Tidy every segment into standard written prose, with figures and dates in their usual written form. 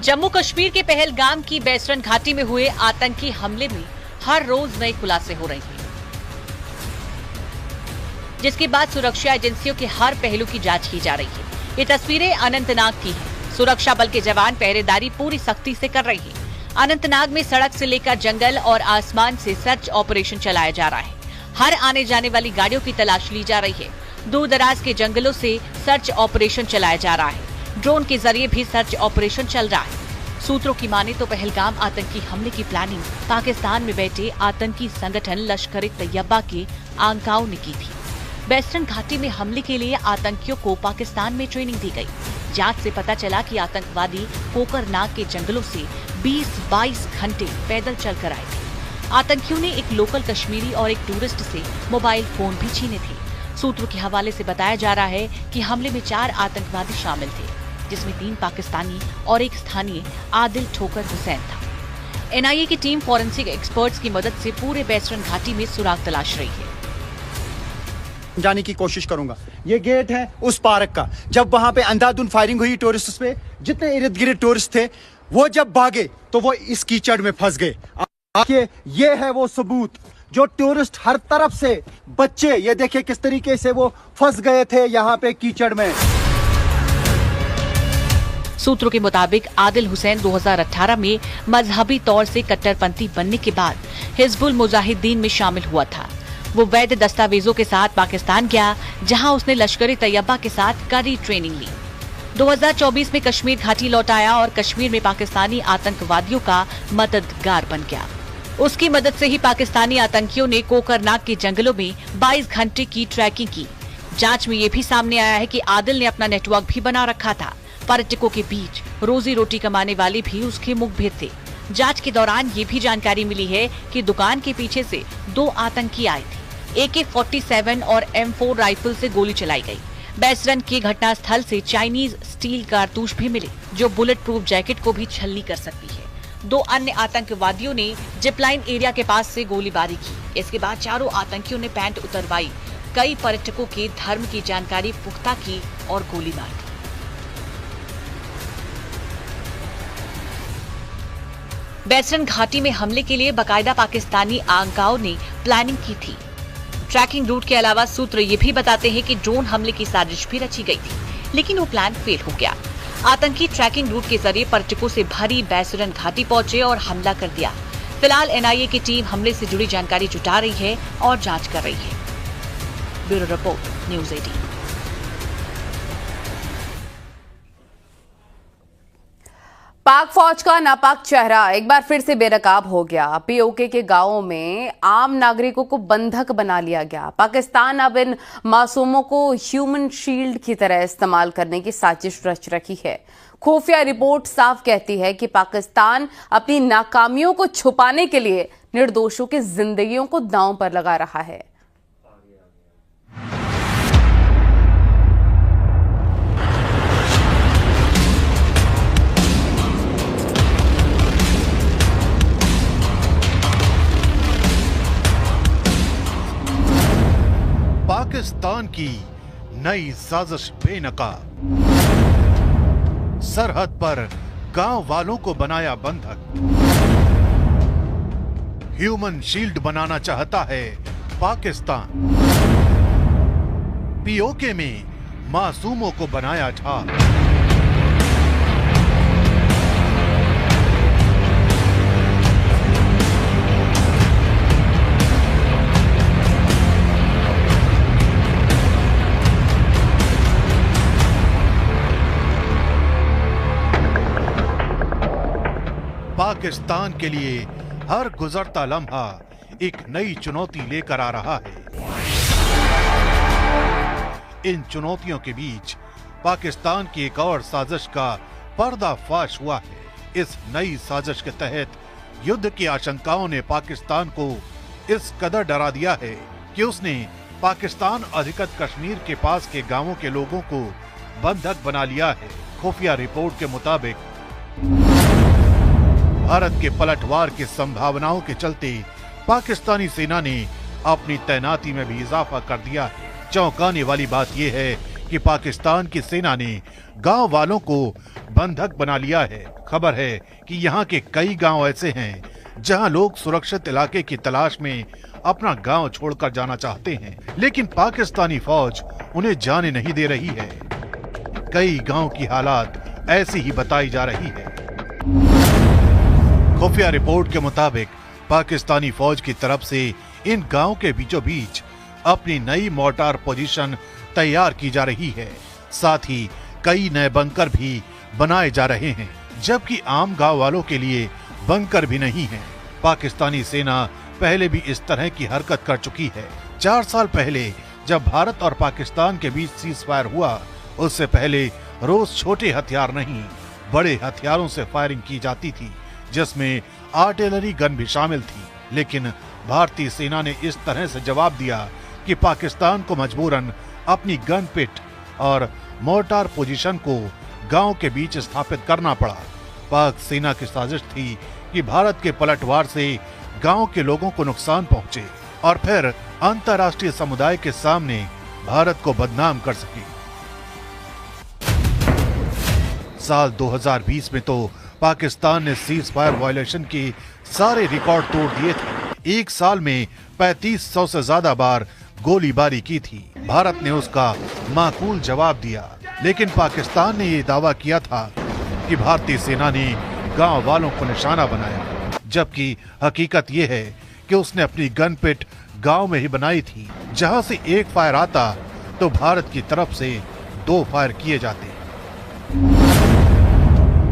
जम्मू कश्मीर के पहलगाम की बैसरन घाटी में हुए आतंकी हमले में हर रोज नए खुलासे हो रहे हैं, जिसके बाद सुरक्षा एजेंसियों के हर पहलू की जांच की जा रही है। ये तस्वीरें अनंतनाग की हैं। सुरक्षा बल के जवान पहरेदारी पूरी सख्ती से कर रहे हैं। अनंतनाग में सड़क से लेकर जंगल और आसमान से सर्च ऑपरेशन चलाया जा रहा है। हर आने जाने वाली गाड़ियों की तलाश ली जा रही है। दूर दराज के जंगलों से सर्च ऑपरेशन चलाया जा रहा है। ड्रोन के जरिए भी सर्च ऑपरेशन चल रहा है। सूत्रों की माने तो पहलगाम आतंकी हमले की प्लानिंग पाकिस्तान में बैठे आतंकी संगठन लश्कर-ए-तैयबा के आंकाओं ने की थी। बैसरन घाटी में हमले के लिए आतंकियों को पाकिस्तान में ट्रेनिंग दी गई। जांच से पता चला कि आतंकवादी कोकरनाग के जंगलों से 20-22 घंटे पैदल चलकर आए थे। आतंकियों ने एक लोकल कश्मीरी और एक टूरिस्ट से मोबाइल फोन भी छीने थे। सूत्रों के हवाले से बताया जा रहा है कि हमले में 4 आतंकवादी शामिल थे, जिसमें 3 पाकिस्तानी और एक स्थानीय आदिल ठोकर हुसैन था। एनआईए की टीम फॉरेंसिक एक्सपर्ट्स की मदद से पूरे बैसरन घाटी में सुराग तलाश रही है। जाने की कोशिश करूंगा। ये गेट है उस पार्क का। जब वहां पे अंधाधुंध फायरिंग हुई टूरिस्ट पे, जितने इर्द गिर्द टूरिस्ट थे वो जब भागे तो वो इस कीचड़ में फंस गए। ये है वो सबूत जो टूरिस्ट हर तरफ से बच्चे, ये देखिए किस तरीके से वो फंस गए थे यहाँ पे कीचड़ में। सूत्रों के मुताबिक आदिल हुसैन 2018 में मजहबी तौर से कट्टरपंथी बनने के बाद हिजबुल मुजाहिदीन में शामिल हुआ था। वो वैध दस्तावेजों के साथ पाकिस्तान गया, जहां उसने लश्कर-ए-तैयबा के साथ कड़ी ट्रेनिंग ली। 2024 में कश्मीर घाटी लौट आया और कश्मीर में पाकिस्तानी आतंकवादियों का मददगार बन गया। उसकी मदद से ही पाकिस्तानी आतंकियों ने कोकरनाग के जंगलों में 22 घंटे की ट्रैकिंग की। जांच में ये भी सामने आया है कि आदिल ने अपना नेटवर्क भी बना रखा था। पर्यटकों के बीच रोजी रोटी कमाने वाले भी उसके मुखबिर थे। जांच के दौरान ये भी जानकारी मिली है कि दुकान के पीछे से 2 आतंकी आए थे। AK-47 और M4 राइफल से गोली चलाई गई। बैसरन के घटनास्थल से चाइनीज स्टील कारतूस भी मिले, जो बुलेट प्रूफ जैकेट को भी छलनी कर सकती है। 2 अन्य आतंकवादियों ने जिपलाइन एरिया के पास से गोलीबारी की। इसके बाद चारों आतंकियों ने पैंट उतरवाई, कई पर्यटकों के धर्म की जानकारी पुख्ता की और गोली मार दी। बैसरन घाटी में हमले के लिए बाकायदा पाकिस्तानी आंकाओं ने प्लानिंग की थी। ट्रैकिंग रूट के अलावा सूत्र ये भी बताते हैं कि ड्रोन हमले की साजिश भी रची गई थी, लेकिन वो प्लान फेल हो गया। आतंकी ट्रैकिंग रूट के जरिए पर्यटकों से भरी बैसरन घाटी पहुंचे और हमला कर दिया। फिलहाल एनआईए की टीम हमले से जुड़ी जानकारी जुटा रही है और जांच कर रही है। Bureau report, news 18। पाक फौज का नापाक चेहरा एक बार फिर से बेनकाब हो गया। पीओके के गांवों में आम नागरिकों को बंधक बना लिया गया। पाकिस्तान अब इन मासूमों को ह्यूमन शील्ड की तरह इस्तेमाल करने की साजिश रच रही है। खुफिया रिपोर्ट साफ कहती है कि पाकिस्तान अपनी नाकामियों को छुपाने के लिए निर्दोषों की जिंदगियों को दांव पर लगा रहा है। पाकिस्तान की नई साजिश बेनकाब। सरहद पर गांव वालों को बनाया बंधक। ह्यूमन शील्ड बनाना चाहता है पाकिस्तान। पीओके में मासूमों को बनाया ढाल। पाकिस्तान के लिए हर गुजरता लम्हा एक नई चुनौती लेकर आ रहा है। इन चुनौतियों के बीच पाकिस्तान की एक और साजिश का पर्दाफाश हुआ है। इस नई साजिश के तहत युद्ध की आशंकाओं ने पाकिस्तान को इस कदर डरा दिया है कि उसने पाकिस्तान अधिकृत कश्मीर के पास के गांवों के लोगों को बंधक बना लिया है। खुफिया रिपोर्ट के मुताबिक भारत के पलटवार की संभावनाओं के चलते पाकिस्तानी सेना ने अपनी तैनाती में भी इजाफा कर दिया है। चौंकाने वाली बात यह है कि पाकिस्तान की सेना ने गांव वालों को बंधक बना लिया है। खबर है कि यहाँ के कई गांव ऐसे हैं जहां लोग सुरक्षित इलाके की तलाश में अपना गांव छोड़कर जाना चाहते हैं, लेकिन पाकिस्तानी फौज उन्हें जाने नहीं दे रही है। कई गांव की हालात ऐसी ही बताई जा रही है। खुफिया रिपोर्ट के मुताबिक पाकिस्तानी फौज की तरफ से इन गांव के बीचों बीच अपनी नई मोर्टार पोजीशन तैयार की जा रही है। साथ ही कई नए बंकर भी बनाए जा रहे हैं, जबकि आम गांव वालों के लिए बंकर भी नहीं है। पाकिस्तानी सेना पहले भी इस तरह की हरकत कर चुकी है। 4 साल पहले जब भारत और पाकिस्तान के बीच सीज फायर हुआ, उससे पहले रोज छोटे हथियार नहीं बड़े हथियारों से फायरिंग की जाती थी, जिसमें आर्टिलरी गन भी शामिल थी। लेकिन भारतीय सेना ने इस तरह से जवाब दिया कि पाकिस्तान को मजबूरन अपनी गन पिट और मोर्टार पोजीशन को गांव के बीच स्थापित करना पड़ा। पाक सेना की साजिश थी कि भारत के पलटवार से गांव के लोगों को नुकसान पहुंचे और फिर अंतर्राष्ट्रीय समुदाय के सामने भारत को बदनाम कर सके। साल 2020 में तो पाकिस्तान ने सीज फायर वायलेशन के सारे रिकॉर्ड तोड़ दिए थे। एक साल में 3500 से ज्यादा बार गोलीबारी की थी। भारत ने उसका माकूल जवाब दिया, लेकिन पाकिस्तान ने ये दावा किया था कि भारतीय सेना ने गांव वालों को निशाना बनाया, जबकि हकीकत ये है कि उसने अपनी गन पिट गांव में ही बनाई थी, जहां से एक फायर आता तो भारत की तरफ से 2 फायर किए जाते।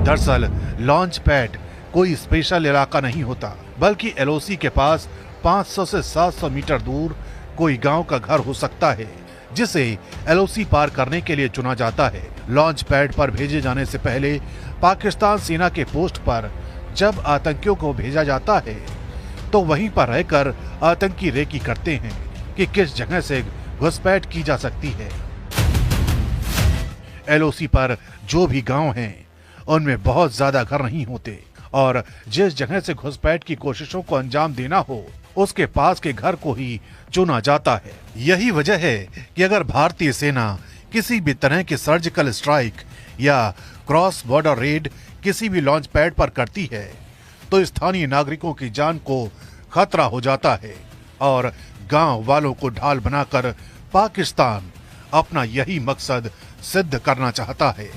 दरअसल लॉन्च पैड कोई स्पेशल इलाका नहीं होता, बल्कि एलओसी के पास 500 से 700 मीटर दूर कोई गांव का घर हो सकता है, जिसे एलओसी पार करने के लिए चुना जाता है। लॉन्च पैड पर भेजे जाने से पहले पाकिस्तान सेना के पोस्ट पर जब आतंकियों को भेजा जाता है तो वहीं पर रहकर आतंकी रेकी करते हैं कि किस जगह से घुसपैठ की जा सकती है। एलओसी पर जो भी गांव हैं, उनमें बहुत ज्यादा घर नहीं होते और जिस जगह से घुसपैठ की कोशिशों को अंजाम देना हो, उसके पास के घर को ही चुना जाता है। यही वजह है कि अगर भारतीय सेना किसी भी तरह की सर्जिकल स्ट्राइक या क्रॉस बॉर्डर रेड किसी भी लॉन्च पैड पर करती है तो स्थानीय नागरिकों की जान को खतरा हो जाता है और गांव वालों को ढाल बनाकर पाकिस्तान अपना यही मकसद सिद्ध करना चाहता है।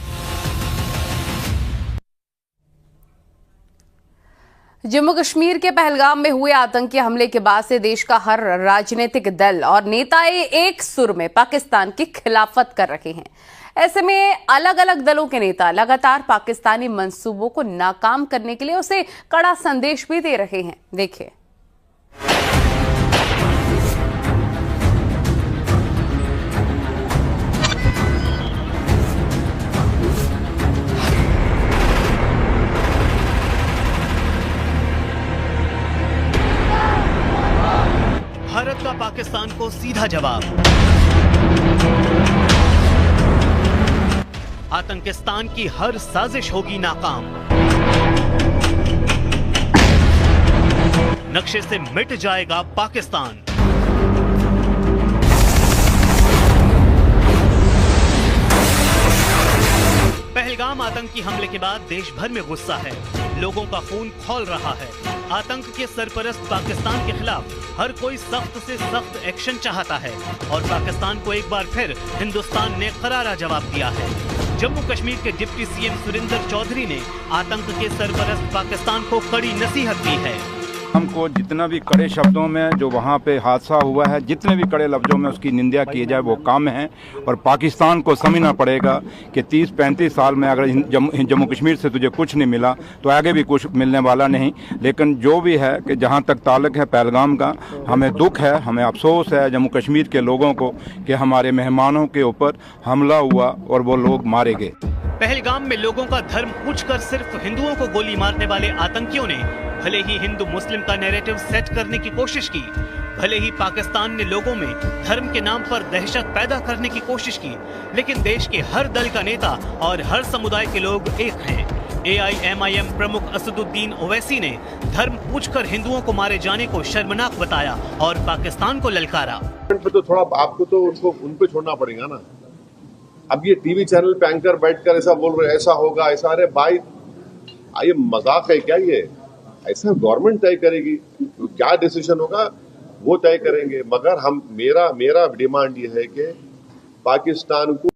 जम्मू कश्मीर के पहलगाम में हुए आतंकी हमले के बाद से देश का हर राजनीतिक दल और नेता एक सुर में पाकिस्तान की खिलाफत कर रहे हैं। ऐसे में अलग अलग दलों के नेता लगातार पाकिस्तानी मंसूबों को नाकाम करने के लिए उसे कड़ा संदेश भी दे रहे हैं। देखिए। भारत का पाकिस्तान को सीधा जवाब। आतंकिस्तान की हर साजिश होगी नाकाम। नक्शे से मिट जाएगा पाकिस्तान। पहलगाम आतंकी हमले के बाद देश भर में गुस्सा है, लोगों का खून खौल रहा है। आतंक के सरपरस्त पाकिस्तान के खिलाफ हर कोई सख्त से सख्त एक्शन चाहता है और पाकिस्तान को एक बार फिर हिंदुस्तान ने करारा जवाब दिया है। जम्मू कश्मीर के डिप्टी सीएम सुरेंद्र चौधरी ने आतंक के सरपरस्त पाकिस्तान को कड़ी नसीहत दी है। हमको जितना भी कड़े शब्दों में जो वहाँ पे हादसा हुआ है, जितने भी कड़े लफ्जों में उसकी निंदा की जाए वो काम है। और पाकिस्तान को समझना पड़ेगा कि 30-35 साल में अगर जम्मू कश्मीर से तुझे कुछ नहीं मिला तो आगे भी कुछ मिलने वाला नहीं। लेकिन जो भी है कि जहाँ तक ताल्लुक है पहलगाम का, हमें दुख है, हमें अफसोस है जम्मू कश्मीर के लोगों को कि हमारे मेहमानों के ऊपर हमला हुआ और वो लोग मारे गए। पहलगाम में लोगों का धर्म पूछकर सिर्फ हिंदुओं को गोली मारने वाले आतंकियों ने भले ही हिंदू मुस्लिम का नैरेटिव सेट करने की कोशिश की, भले ही पाकिस्तान ने लोगों में धर्म के नाम पर दहशत पैदा करने की कोशिश की, लेकिन देश के हर दल का नेता और हर समुदाय के लोग एक हैं। AIMIM प्रमुख असदुद्दीन ओवैसी ने धर्म पूछकर हिंदुओं को मारे जाने को शर्मनाक बताया और पाकिस्तान को ललकारा। तो थोड़ा आपको तो उनको उन पे छोड़ना पड़ेगा ना। अब ये टीवी चैनल पे एंकर बैठकर ऐसा बोल रहे, ऐसा होगा, ऐसा, अरे भाई ये मजाक है क्या? ये ऐसा गवर्नमेंट तय करेगी, क्या डिसीजन होगा वो तय करेंगे। मगर हम मेरा डिमांड ये है कि पाकिस्तान को